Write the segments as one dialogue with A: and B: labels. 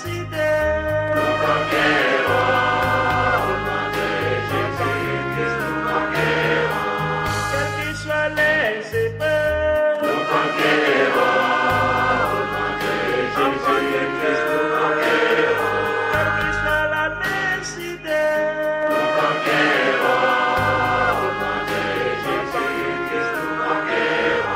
A: décidé. Nous conquérons au nom de Jésus-Christ, nous conquérons. Quelles que soient les épreuves, nous conquérons au nom de Jésus-Christ, nous conquérons. Quelle que soit la décidée, nous conquérons au nom de Jésus-Christ, nous conquérons.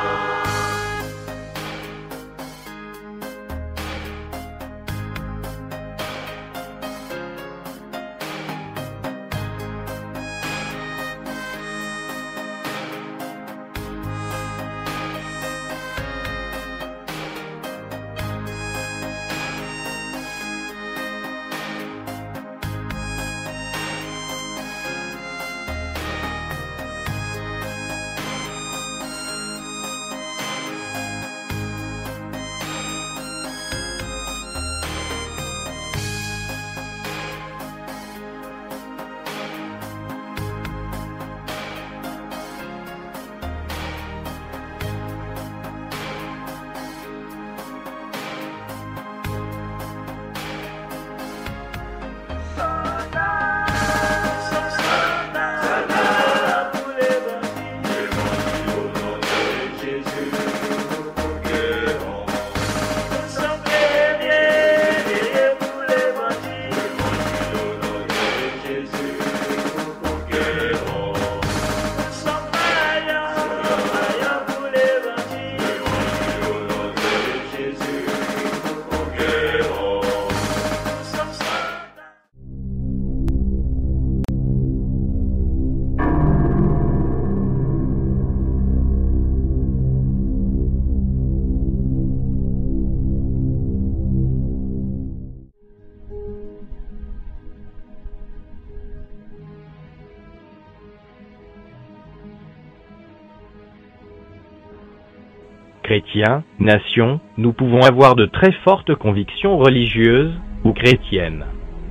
B: Chrétiens, nation, nous pouvons avoir de très fortes convictions religieuses ou chrétiennes,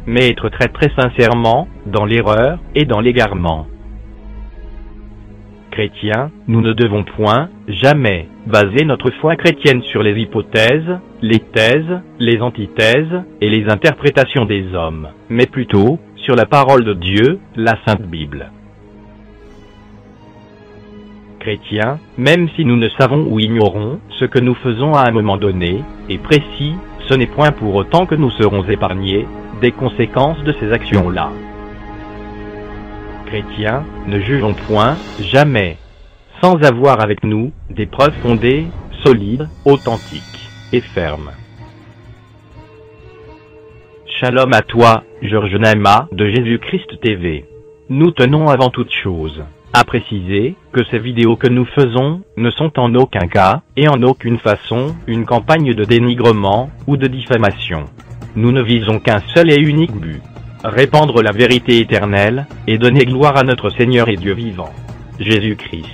B: mais être très sincèrement dans l'erreur et dans l'égarement. Chrétiens, nous ne devons point, jamais, baser notre foi chrétienne sur les hypothèses, les thèses, les antithèses et les interprétations des hommes, mais plutôt sur la parole de Dieu, la Sainte Bible. Chrétiens, même si nous ne savons ou ignorons ce que nous faisons à un moment donné, et précis, ce n'est point pour autant que nous serons épargnés des conséquences de ces actions-là. Chrétiens, ne jugeons point, jamais, sans avoir avec nous des preuves fondées, solides, authentiques et fermes. Shalom à toi, Georges Naima de Jésus-Christ TV. Nous tenons avant toute chose à préciser que ces vidéos que nous faisons ne sont en aucun cas et en aucune façon une campagne de dénigrement ou de diffamation. Nous ne visons qu'un seul et unique but: répandre la vérité éternelle et donner gloire à notre Seigneur et Dieu vivant, Jésus-Christ,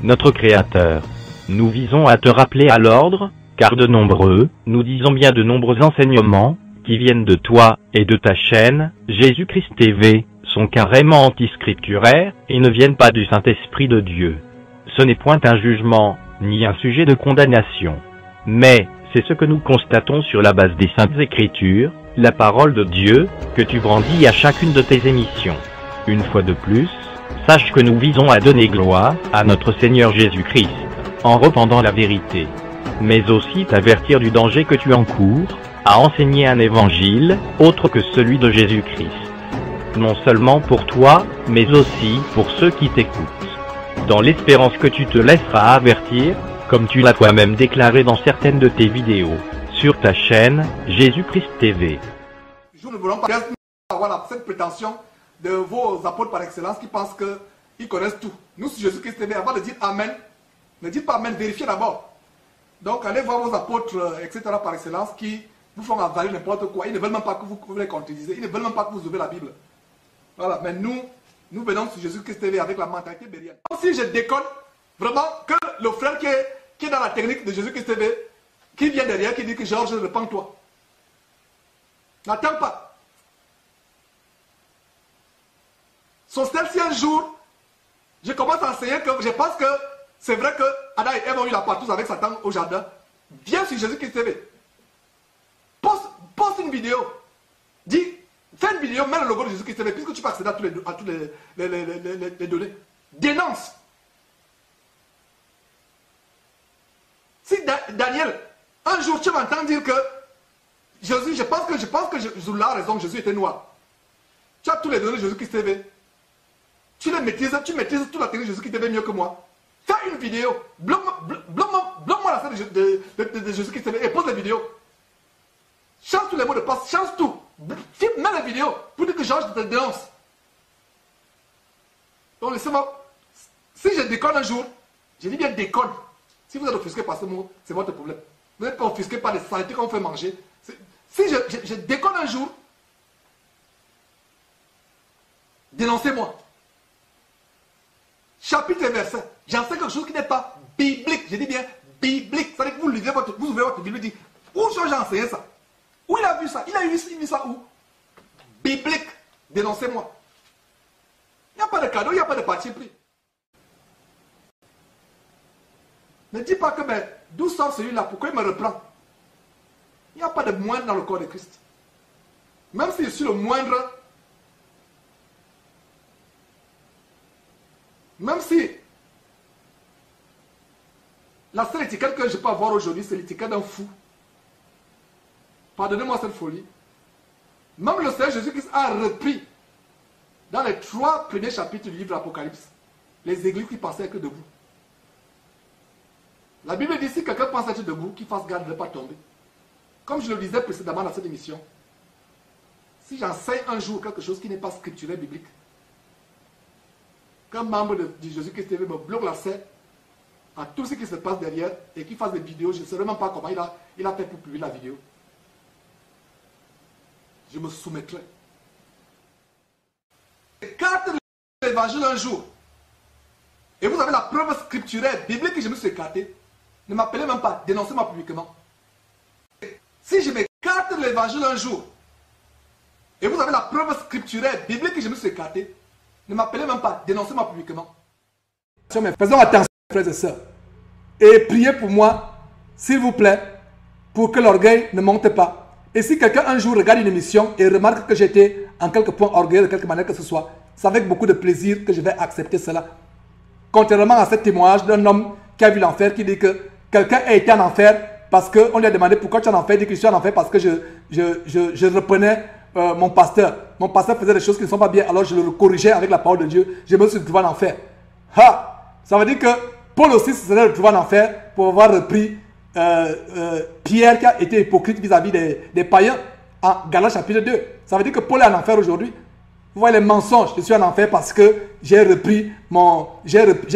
B: notre Créateur. Nous visons à te rappeler à l'ordre, car de nombreux, nous disons bien de nombreux enseignements, qui viennent de toi et de ta chaîne, Jésus-Christ TV, sont carrément antiscripturaires et ne viennent pas du Saint-Esprit de Dieu. Ce n'est point un jugement, ni un sujet de condamnation. Mais, c'est ce que nous constatons sur la base des Saintes Écritures, la parole de Dieu, que tu brandis à chacune de tes émissions. Une fois de plus, sache que nous visons à donner gloire à notre Seigneur Jésus-Christ, en répandant la vérité, mais aussi t'avertir du danger que tu encours à enseigner un évangile autre que celui de Jésus-Christ. Non seulement pour toi, mais aussi pour ceux qui t'écoutent, dans l'espérance que tu te laisseras avertir, comme tu l'as toi-même déclaré dans certaines de tes vidéos, sur ta chaîne Jésus-Christ TV.
C: Nous ne voulons pas avoir cette prétention de vos apôtres par excellence qui pensent qu'ils connaissent tout. Nous, sur Jésus-Christ TV, avant de dire Amen, ne dites pas Amen, vérifiez d'abord. Donc allez voir vos apôtres, etc. par excellence qui vous font avaler n'importe quoi. Ils ne veulent même pas que vous les contredisez, ils ne veulent même pas que vous ouvrez la Bible. Voilà, mais nous venons sur Jésus-Christ TV avec la mentalité bérienne. Si je déconne, vraiment, que le frère qui est dans la technique de Jésus-Christ TV, qui vient derrière, qui dit que Georges, repens-toi. N'attends pas. Sauf si un jour, je commence à enseigner que je pense que c'est vrai que Adam et Ève ont eu la partouze avec Satan au jardin. Viens sur Jésus-Christ TV. Poste une une vidéo. Dis, fais une vidéo, mets le logo de Jésus-Christ TV, puisque tu peux accéder à tous les données. Dénonce. Si Daniel, un jour tu m'entends dire que Jésus, je pense que Zoula a raison, Jésus était noir. Tu as tous les données de Jésus-Christ TV. Tu les maîtrises, tu maîtrises toute la technique de Jésus-Christ TV mieux que moi. Fais une vidéo, bloque-moi la scène de Jésus-Christ TV et pose la vidéo. Change tous les mots de passe, change tout. Mets la vidéo pour dire que Georges te dénonce. Donc laissez-moi. Si je déconne un jour, je dis bien déconne. Si vous êtes offusqué par ce mot, c'est votre problème. Vous n'êtes pas offusqué par les saletés qu'on fait manger. Si je déconne un jour, dénoncez-moi. Chapitre et verset. J'enseigne quelque chose qui n'est pas biblique. Je dis bien biblique. Ça veut dire que vous ouvrez votre Bible et dites, où j'ai enseigné ça? Où il a vu ça? Il a vu ça où? Biblique. Dénoncez-moi. Il n'y a pas de cadeau, il n'y a pas de parti pris. Ne dis pas que, mais d'où sort celui-là? Pourquoi il me reprend? Il n'y a pas de moindre dans le corps de Christ. Même si je suis le moindre, même si la seule étiquette que je peux avoir aujourd'hui, c'est l'étiquette d'un fou. Pardonnez-moi cette folie. Même le Seigneur Jésus-Christ a repris dans les 3 premiers chapitres du livre de l'Apocalypse les églises qui pensaient être debout. La Bible dit si quelqu'un pense être debout, qu'il fasse garde de ne pas tomber. Comme je le disais précédemment dans cette émission, si j'enseigne un jour quelque chose qui n'est pas scripturel biblique, qu'un membre de Jésus-Christ TV me bloque l'accès à tout ce qui se passe derrière et qu'il fasse des vidéos, je ne sais même pas comment il a fait pour publier la vidéo. Je me soumettrai. Écarte l'évangile un jour et vous avez la preuve scripturelle biblique que je me suis écarté, ne m'appelez même pas, dénoncez-moi publiquement. Si je m'écarte l'évangile un jour et vous avez la preuve scripturelle biblique que je me suis écarté, ne m'appelez même pas, dénoncez-moi publiquement. Faisons attention, frères et sœurs, et priez pour moi, s'il vous plaît, pour que l'orgueil ne monte pas. Et si quelqu'un un jour regarde une émission et remarque que j'étais en quelque point orgueilleux de quelque manière que ce soit, c'est avec beaucoup de plaisir que je vais accepter cela. Contrairement à ce témoignage d'un homme qui a vu l'enfer, qui dit que quelqu'un a été en enfer parce qu'on lui a demandé pourquoi tu es en enfer. Il dit que je suis en enfer parce que je reprenais mon pasteur. Mon pasteur faisait des choses qui ne sont pas bien, alors je le corrigeais avec la parole de Dieu. Je me suis retrouvé en enfer. Ha! Ça veut dire que Paul aussi se serait retrouvé en enfer pour avoir repris Pierre qui a été hypocrite vis-à-vis des païens en Galates chapitre 2. Ça veut dire que Paul est en enfer aujourd'hui. Vous voyez les mensonges. Je suis en enfer parce que j'ai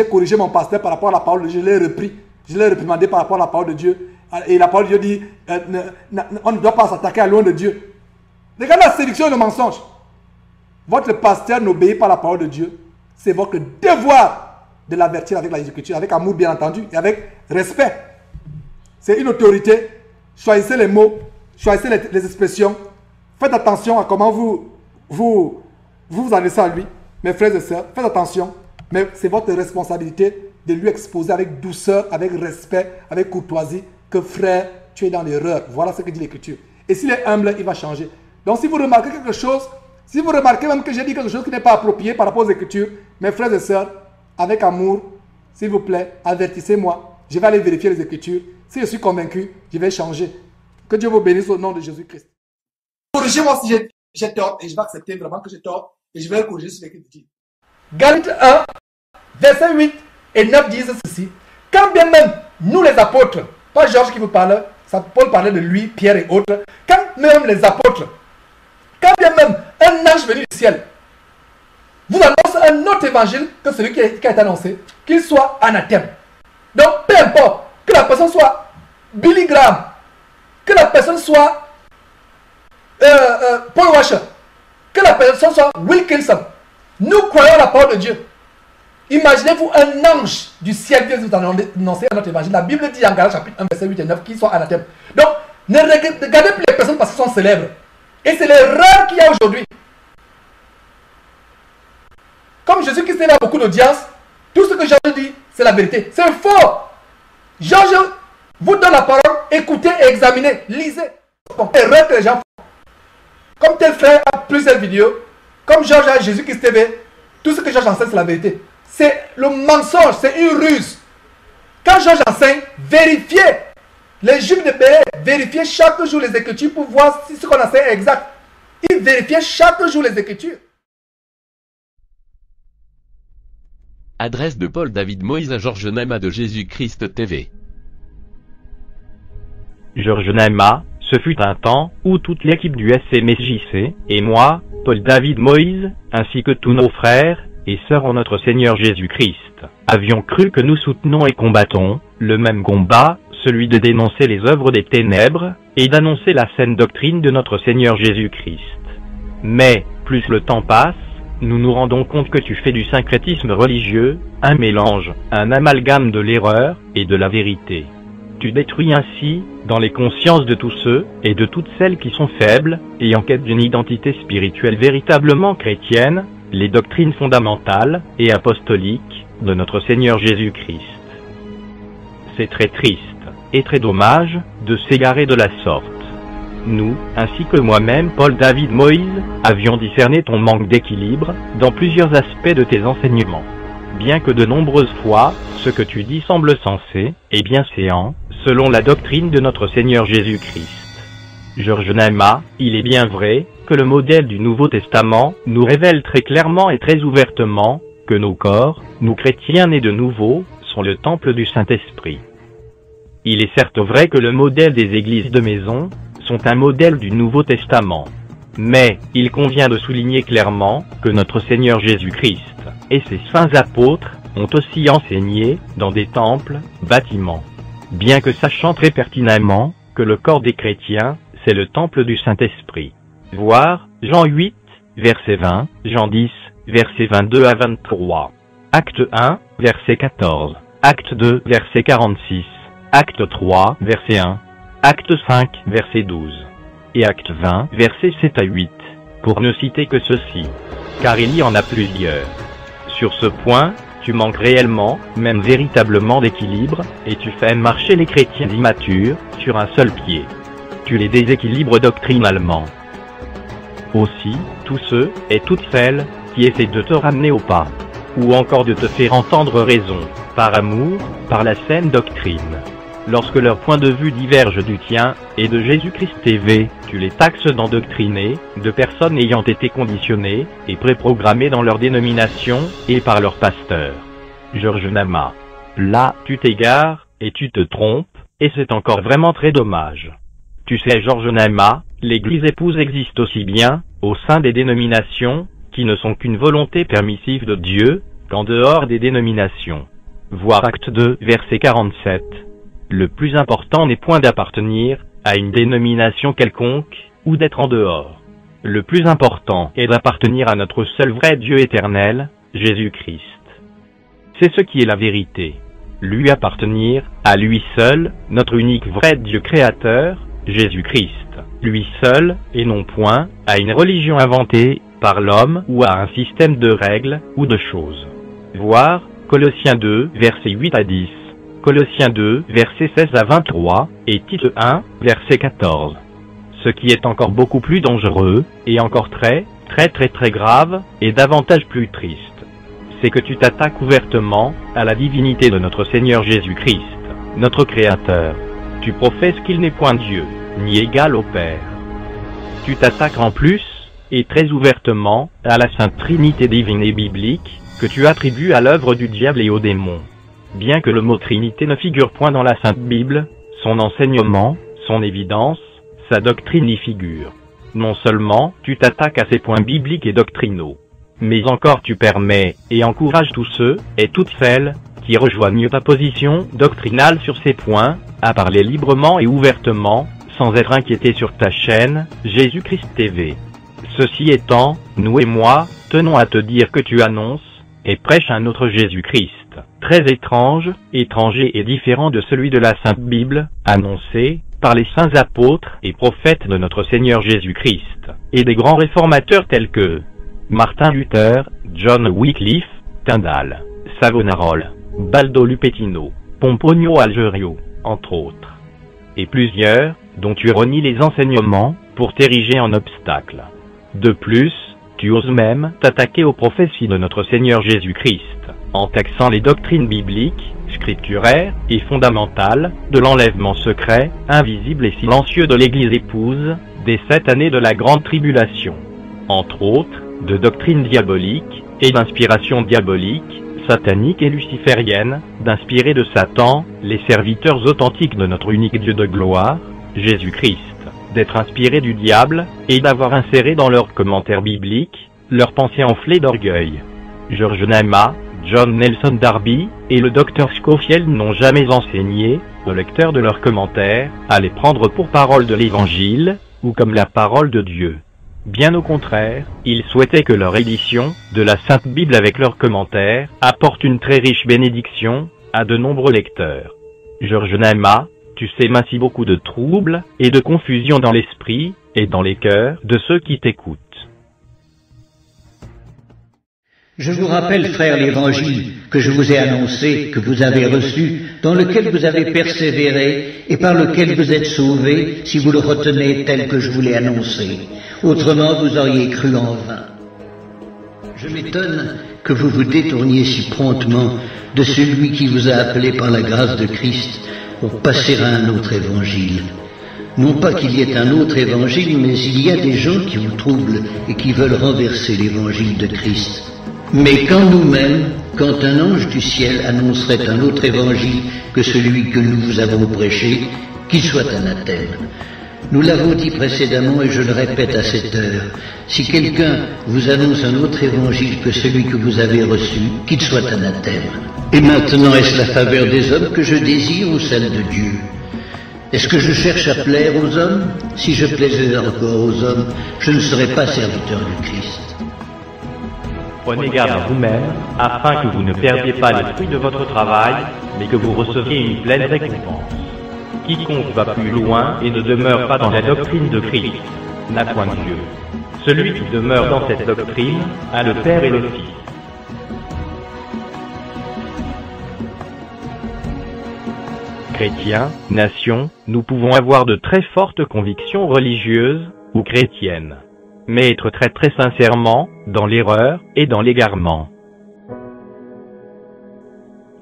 C: corrigé mon pasteur par rapport à la parole de Dieu. Je l'ai repris. Je l'ai réprimandé par rapport à la parole de Dieu. Et la parole de Dieu dit on ne doit pas s'attaquer à loin de Dieu. Regardez la séduction et le mensonge. Votre pasteur n'obéit pas à la parole de Dieu. C'est votre devoir de l'avertir avec la Écriture, avec amour bien entendu et avec respect. C'est une autorité. Choisissez les mots, choisissez les expressions. Faites attention à comment vous adressez à lui. Mes frères et sœurs, faites attention. Mais c'est votre responsabilité de lui exposer avec douceur, avec respect, avec courtoisie, que frère, tu es dans l'erreur. Voilà ce que dit l'Écriture. Et s'il est humble, il va changer. Donc si vous remarquez quelque chose, si vous remarquez même que j'ai dit quelque chose qui n'est pas approprié par rapport aux Écritures, mes frères et sœurs, avec amour, s'il vous plaît, avertissez-moi. Je vais aller vérifier les Écritures. Si je suis convaincu, je vais changer. Que Dieu vous bénisse au nom de Jésus-Christ. Corrigez-moi si j'ai tort, et je vais accepter vraiment que j'ai tort, et je vais corriger ce que je dis. Galates 1, versets 8 et 9 disent ceci. Quand bien même nous les apôtres, pas Georges qui vous parle, Paul parlait de lui, Pierre et autres, quand même les apôtres, quand bien même un ange venu du ciel vous annonce un autre évangile que celui qui a été annoncé, qu'il soit anathème. Donc peu importe, que la personne soit Billy Graham, que la personne soit Paul Washer, que la personne soit Wilkinson, nous croyons la parole de Dieu. Imaginez-vous un ange du ciel qui vous annoncer un autre évangile. La Bible dit en Galates chapitre 1, verset 8 et 9 qu'il soit anathème. Donc, ne regardez plus les personnes parce qu'elles sont célèbres. Et c'est l'erreur qu'il y a aujourd'hui. Comme Jésus-Christ a beaucoup d'audience, tout ce que Georges dit, c'est la vérité. C'est faux. Georges vous donne la parole, écoutez et examinez, lisez. Erreur que les gens font. comme tel frère a plusieurs vidéos, comme Georges a Jésus-Christ TV, tout ce que Georges enseigne, c'est la vérité. C'est le mensonge, c'est une ruse. Quand Georges enseigne, vérifiez. Les juifs de Béret vérifiaient chaque jour les Écritures pour voir si ce qu'on enseigne est exact. Ils vérifiaient chaque jour les Écritures.
D: Adresse de Paul David Moïse à Georges Naima de Jésus-Christ TV.
B: Georges Naima, ce fut un temps où toute l'équipe du SMSJC, et moi, Paul David Moïse, ainsi que tous nos frères et sœurs en notre Seigneur Jésus-Christ, avions cru que nous soutenons et combattons le même combat, celui de dénoncer les œuvres des ténèbres et d'annoncer la saine doctrine de notre Seigneur Jésus-Christ. Mais, plus le temps passe, nous nous rendons compte que tu fais du syncrétisme religieux un mélange, un amalgame de l'erreur et de la vérité. Tu détruis ainsi, dans les consciences de tous ceux et de toutes celles qui sont faibles et en quête d'une identité spirituelle véritablement chrétienne, les doctrines fondamentales et apostoliques de notre Seigneur Jésus-Christ. C'est très triste et très dommage de s'égarer de la sorte. Nous, ainsi que moi-même, Paul David Moïse, avions discerné ton manque d'équilibre dans plusieurs aspects de tes enseignements. Bien que de nombreuses fois, ce que tu dis semble sensé et bienséant, selon la doctrine de notre Seigneur Jésus-Christ. Georges Naima, il est bien vrai que le modèle du Nouveau Testament nous révèle très clairement et très ouvertement que nos corps, nous chrétiens nés de nouveau, sont le temple du Saint-Esprit. Il est certes vrai que le modèle des églises de maison sont un modèle du Nouveau Testament. Mais, il convient de souligner clairement que notre Seigneur Jésus-Christ et ses saints apôtres ont aussi enseigné dans des temples, bâtiments. Bien que sachant très pertinemment que le corps des chrétiens, c'est le temple du Saint-Esprit. Voir Jean 8, verset 20, Jean 10, verset 22 à 23. Acte 1, verset 14. Acte 2, verset 46. Acte 3, verset 1. Acte 5, verset 12. Et acte 20, versets 7 à 8, pour ne citer que ceci, car il y en a plusieurs. Sur ce point, tu manques réellement, même véritablement d'équilibre, et tu fais marcher les chrétiens immatures sur un seul pied. Tu les déséquilibres doctrinalement. Aussi, tous ceux et toutes celles qui essaient de te ramener au pas, ou encore de te faire entendre raison, par amour, par la saine doctrine. Lorsque leur point de vue diverge du tien et de Jésus-Christ TV, tu les taxes d'endoctriner, de personnes ayant été conditionnées et préprogrammées dans leur dénomination et par leur pasteur. Georges Naima. Là, tu t'égares et tu te trompes, et c'est encore vraiment très dommage. Tu sais, Georges Naima, l'Église épouse existe aussi bien au sein des dénominations, qui ne sont qu'une volonté permissive de Dieu, qu'en dehors des dénominations. Voir acte 2, verset 47. Le plus important n'est point d'appartenir à une dénomination quelconque, ou d'être en dehors. Le plus important est d'appartenir à notre seul vrai Dieu éternel, Jésus-Christ. C'est ce qui est la vérité. Lui appartenir, à lui seul, notre unique vrai Dieu créateur, Jésus-Christ. Lui seul, et non point, à une religion inventée par l'homme ou à un système de règles ou de choses. Voir Colossiens 2, versets 8 à 10. Colossiens 2, versets 16 à 23, et Tite 1, verset 14. Ce qui est encore beaucoup plus dangereux, et encore très grave, et davantage plus triste, c'est que tu t'attaques ouvertement à la divinité de notre Seigneur Jésus-Christ, notre Créateur. Tu professes qu'il n'est point Dieu, ni égal au Père. Tu t'attaques en plus, et très ouvertement, à la Sainte Trinité divine et biblique, que tu attribues à l'œuvre du diable et aux démons. Bien que le mot Trinité ne figure point dans la Sainte Bible, son enseignement, son évidence, sa doctrine y figure. Non seulement tu t'attaques à ces points bibliques et doctrinaux, mais encore tu permets et encourages tous ceux et toutes celles qui rejoignent ta position doctrinale sur ces points, à parler librement et ouvertement, sans être inquiétés sur ta chaîne, Jésus-Christ TV. Ceci étant, nous et moi, tenons à te dire que tu annonces et prêches un autre Jésus-Christ, très étrange, étranger et différent de celui de la Sainte Bible, annoncé par les saints apôtres et prophètes de notre Seigneur Jésus-Christ, et des grands réformateurs tels que Martin Luther, John Wycliffe, Tyndale, Savonarola, Baldo Lupetino, Pomponio Algerio, entre autres. Et plusieurs, dont tu renies les enseignements, pour t'ériger en obstacle. De plus, tu oses même t'attaquer aux prophéties de notre Seigneur Jésus-Christ, en taxant les doctrines bibliques, scripturaires et fondamentales, de l'enlèvement secret, invisible et silencieux de l'Église épouse, des 7 années de la grande tribulation. Entre autres, de doctrines diaboliques, et d'inspiration diabolique, satanique et luciférienne, d'inspirer de Satan, les serviteurs authentiques de notre unique Dieu de gloire, Jésus-Christ, d'être inspirés du diable, et d'avoir inséré dans leurs commentaires bibliques, leurs pensées enflées d'orgueil. George Naima, John Nelson Darby, et le Dr Scofield n'ont jamais enseigné, aux lecteurs de leurs commentaires, à les prendre pour parole de l'Évangile, ou comme la parole de Dieu. Bien au contraire, ils souhaitaient que leur édition, de la Sainte Bible avec leurs commentaires, apporte une très riche bénédiction, à de nombreux lecteurs. George Naima, tu sèmes ainsi beaucoup de troubles, et de confusion dans l'esprit, et dans les cœurs, de ceux qui t'écoutent.
E: Je vous rappelle, frères, l'évangile que je vous ai annoncé, que vous avez reçu, dans lequel vous avez persévéré, et par lequel vous êtes sauvés, si vous le retenez tel que je vous l'ai annoncé. Autrement, vous auriez cru en vain. Je m'étonne que vous vous détourniez si promptement de celui qui vous a appelé par la grâce de Christ pour passer à un autre évangile. Non pas qu'il y ait un autre évangile, mais il y a des gens qui vous troublent et qui veulent renverser l'évangile de Christ. Mais quand nous-mêmes, quand un ange du ciel annoncerait un autre évangile que celui que nous vous avons prêché, qu'il soit anathème. Nous l'avons dit précédemment et je le répète à cette heure, si quelqu'un vous annonce un autre évangile que celui que vous avez reçu, qu'il soit anathème. Et maintenant, est-ce la faveur des hommes que je désire ou celle de Dieu? Est-ce que je cherche à plaire aux hommes? Si je plaisais encore aux hommes, je ne serais pas serviteur du Christ.
B: Prenez garde à vous-même, afin que vous ne perdiez pas le fruit de votre travail, mais que vous receviez une pleine récompense. Quiconque va plus loin et ne demeure pas dans la doctrine de Christ n'a point de Dieu. Celui qui demeure dans cette doctrine a le Père et le Fils. Chrétiens, nation, nous pouvons avoir de très fortes convictions religieuses ou chrétiennes, mais être très sincèrement dans l'erreur et dans l'égarement.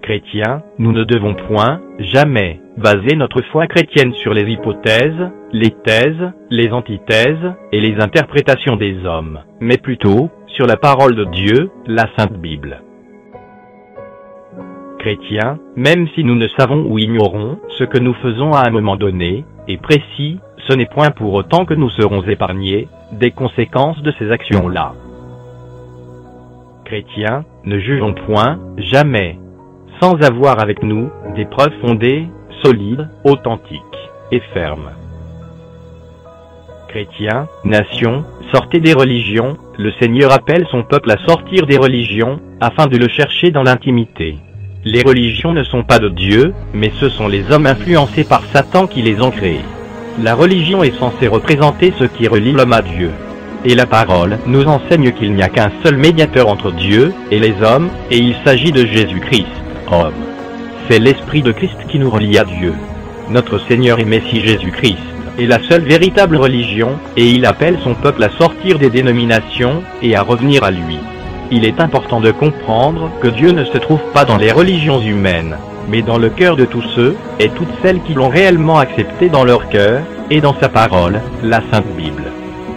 B: Chrétiens, nous ne devons point, jamais, baser notre foi chrétienne sur les hypothèses, les thèses, les antithèses et les interprétations des hommes, mais plutôt sur la parole de Dieu, la Sainte Bible. Chrétiens, même si nous ne savons ou ignorons ce que nous faisons à un moment donné, et précis, ce n'est point pour autant que nous serons épargnés des conséquences de ces actions-là. Chrétiens, ne jugeons point, jamais, sans avoir avec nous des preuves fondées, solides, authentiques et fermes. Chrétiens, nation, sortez des religions, le Seigneur appelle son peuple à sortir des religions, afin de le chercher dans l'intimité. Les religions ne sont pas de Dieu, mais ce sont les hommes influencés par Satan qui les ont créées. La religion est censée représenter ce qui relie l'homme à Dieu. Et la parole nous enseigne qu'il n'y a qu'un seul médiateur entre Dieu et les hommes, et il s'agit de Jésus-Christ, homme. C'est l'Esprit de Christ qui nous relie à Dieu. Notre Seigneur et Messie Jésus-Christ est la seule véritable religion, et il appelle son peuple à sortir des dénominations et à revenir à lui. Il est important de comprendre que Dieu ne se trouve pas dans les religions humaines, mais dans le cœur de tous ceux et toutes celles qui l'ont réellement accepté dans leur cœur, et dans sa parole, la Sainte Bible.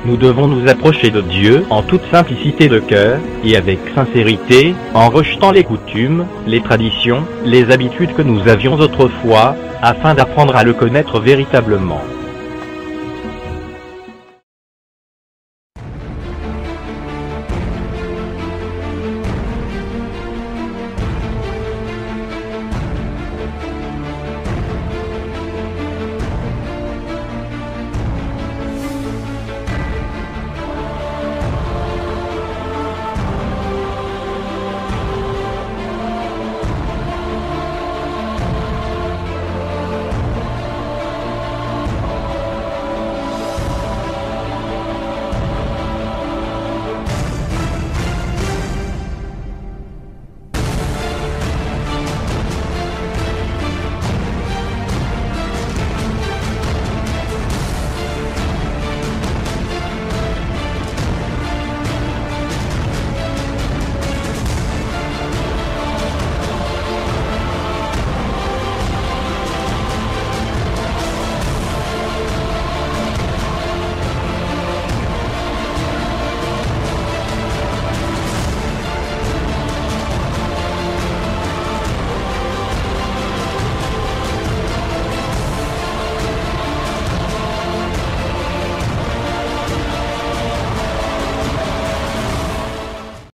B: Nous devons nous approcher de Dieu en toute simplicité de cœur, et avec sincérité, en rejetant les coutumes, les traditions, les habitudes que nous avions autrefois, afin d'apprendre à le connaître véritablement.